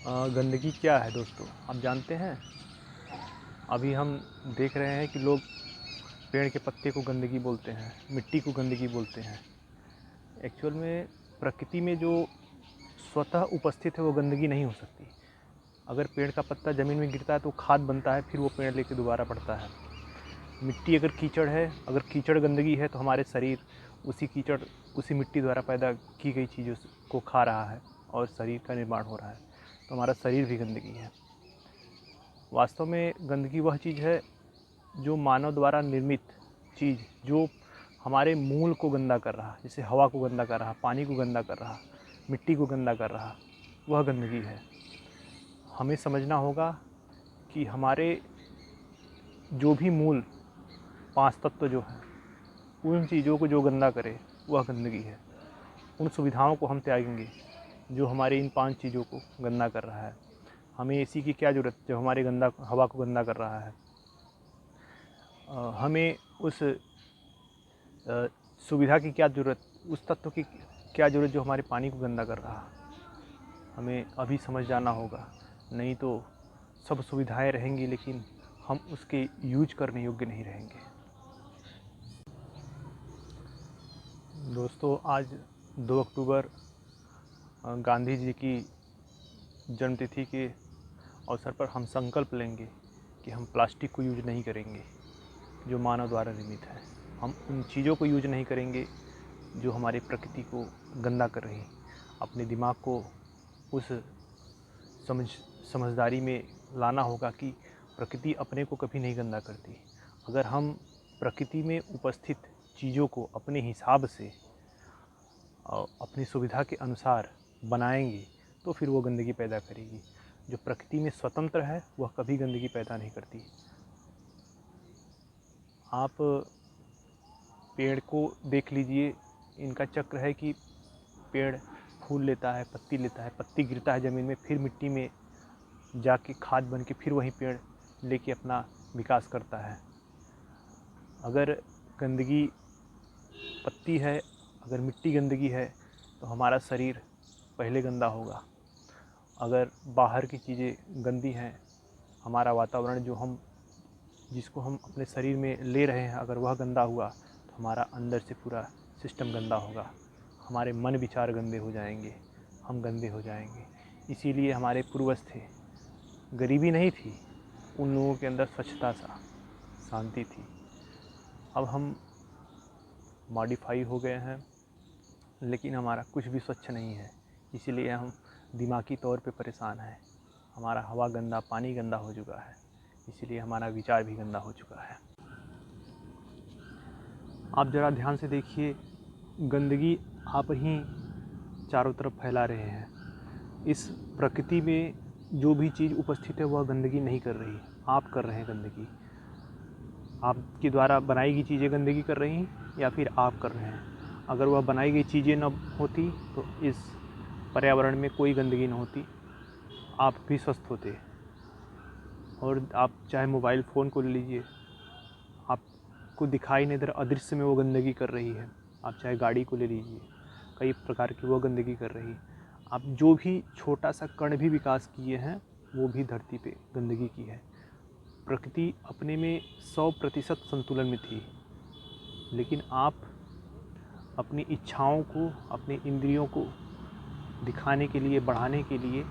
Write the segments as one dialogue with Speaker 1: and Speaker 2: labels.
Speaker 1: गंदगी क्या है दोस्तों, आप जानते हैं? अभी हम देख रहे हैं कि लोग पेड़ के पत्ते को गंदगी बोलते हैं, मिट्टी को गंदगी बोलते हैं। एक्चुअल में प्रकृति में जो स्वतः उपस्थित है वो गंदगी नहीं हो सकती। अगर पेड़ का पत्ता ज़मीन में गिरता है तो खाद बनता है, फिर वो पेड़ लेके दोबारा बढ़ता है। मिट्टी अगर कीचड़ है, अगर कीचड़ गंदगी है तो हमारे शरीर उसी कीचड़, उसी मिट्टी द्वारा पैदा की गई चीज़ों को खा रहा है और शरीर का निर्माण हो रहा है, तो हमारा शरीर भी गंदगी है। वास्तव में गंदगी वह चीज़ है जो मानव द्वारा निर्मित चीज़, जो हमारे मूल को गंदा कर रहा, जैसे हवा को गंदा कर रहा, पानी को गंदा कर रहा, मिट्टी को गंदा कर रहा, वह गंदगी है। हमें समझना होगा कि हमारे जो भी मूल 5 तत्व जो हैं, उन चीज़ों को जो गंदा करे वह गंदगी है। उन सुविधाओं को हम त्यागेंगे जो हमारे इन 5 चीज़ों को गंदा कर रहा है। हमें एसी की क्या ज़रूरत जो हमारे गंदा हवा को गंदा कर रहा है। हमें उस सुविधा की क्या ज़रूरत, उस तत्व की क्या ज़रूरत जो हमारे पानी को गंदा कर रहा है। हमें अभी समझ जाना होगा, नहीं तो सब सुविधाएं रहेंगी लेकिन हम उसके यूज करने योग्य नहीं रहेंगे। दोस्तों, आज 2 अक्टूबर गांधी जी की जन्मतिथि के अवसर पर हम संकल्प लेंगे कि हम प्लास्टिक को यूज नहीं करेंगे जो मानव द्वारा निर्मित है। हम उन चीज़ों को यूज नहीं करेंगे जो हमारी प्रकृति को गंदा कर रही। अपने दिमाग को उस समझदारी में लाना होगा कि प्रकृति अपने को कभी नहीं गंदा करती। अगर हम प्रकृति में उपस्थित चीज़ों को अपने हिसाब से और अपनी सुविधा के अनुसार बनाएंगे तो फिर वो गंदगी पैदा करेगी। जो प्रकृति में स्वतंत्र है वह कभी गंदगी पैदा नहीं करती। आप पेड़ को देख लीजिए, इनका चक्र है कि पेड़ फूल लेता है, पत्ती लेता है, पत्ती गिरता है ज़मीन में, फिर मिट्टी में जाके खाद बन के फिर वही पेड़ लेके अपना विकास करता है। अगर गंदगी पत्ती है, अगर मिट्टी गंदगी है तो हमारा शरीर पहले गंदा होगा। अगर बाहर की चीज़ें गंदी हैं, हमारा वातावरण जिसको हम अपने शरीर में ले रहे हैं, अगर वह गंदा हुआ तो हमारा अंदर से पूरा सिस्टम गंदा होगा। हमारे मन विचार गंदे हो जाएंगे, हम गंदे हो जाएंगे। इसीलिए हमारे पूर्वज थे, गरीबी नहीं थी, उन लोगों के अंदर स्वच्छता सा शांति थी। अब हम मॉडिफाई हो गए हैं लेकिन हमारा कुछ भी स्वच्छ नहीं है, इसीलिए हम दिमागी तौर पे परेशान हैं। हमारा हवा गंदा, पानी गंदा हो चुका है, इसीलिए हमारा विचार भी गंदा हो चुका है। आप ज़रा ध्यान से देखिए, गंदगी आप ही चारों तरफ फैला रहे हैं। इस प्रकृति में जो भी चीज़ उपस्थित है वह गंदगी नहीं कर रही, आप कर रहे हैं गंदगी। आपके द्वारा बनाई गई चीज़ें गंदगी कर रही हैं या फिर आप कर रहे हैं। अगर वह बनाई गई चीज़ें न होती तो इस पर्यावरण में कोई गंदगी न होती, आप भी स्वस्थ होते। और आप चाहे मोबाइल फ़ोन को ले लीजिए, आपको दिखाई नहीं दे रहा, अदृश्य में वो गंदगी कर रही है। आप चाहे गाड़ी को ले लीजिए, कई प्रकार की वो गंदगी कर रही है। आप जो भी छोटा सा कण भी विकास किए हैं वो भी धरती पे गंदगी की है। प्रकृति अपने में 100% संतुलन में थी, लेकिन आप अपनी इच्छाओं को, अपनी इंद्रियों को दिखाने के लिए, बढ़ाने के लिए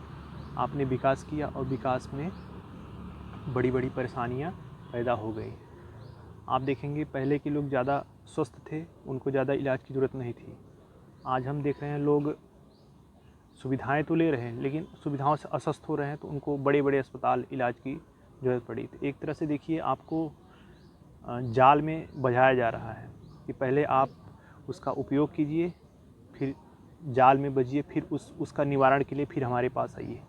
Speaker 1: आपने विकास किया और विकास में बड़ी बड़ी परेशानियां पैदा हो गई। आप देखेंगे पहले के लोग ज़्यादा स्वस्थ थे, उनको ज़्यादा इलाज की ज़रूरत नहीं थी। आज हम देख रहे हैं लोग सुविधाएं तो ले रहे हैं लेकिन सुविधाओं से अस्वस्थ हो रहे हैं, तो उनको बड़े बड़े अस्पताल इलाज की ज़रूरत पड़ी। तो एक तरह से देखिए, आपको जाल में बझाया जा रहा है कि पहले आप उसका उपयोग कीजिए, फिर जाल में बझिए, फिर उसका निवारण के लिए फिर हमारे पास आइए।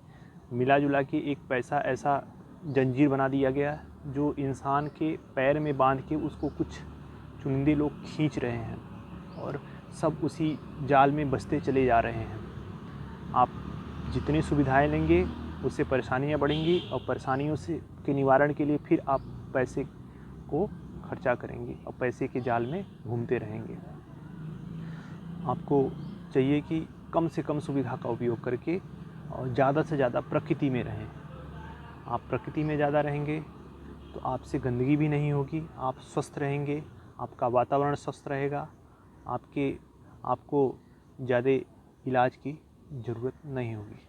Speaker 1: मिला जुला के एक पैसा ऐसा जंजीर बना दिया गया है जो इंसान के पैर में बांध के उसको कुछ चुनिंदे लोग खींच रहे हैं और सब उसी जाल में बसते चले जा रहे हैं। आप जितनी सुविधाएं लेंगे उससे परेशानियां बढ़ेंगी और परेशानियों से के निवारण के लिए फिर आप पैसे को खर्चा करेंगे और पैसे के जाल में घूमते रहेंगे। आपको चाहिए कि कम से कम सुविधा का उपयोग करके और ज़्यादा से ज़्यादा प्रकृति में रहें। आप प्रकृति में ज़्यादा रहेंगे तो आपसे गंदगी भी नहीं होगी, आप स्वस्थ रहेंगे, आपका वातावरण स्वस्थ रहेगा, आपको ज़्यादा इलाज की ज़रूरत नहीं होगी।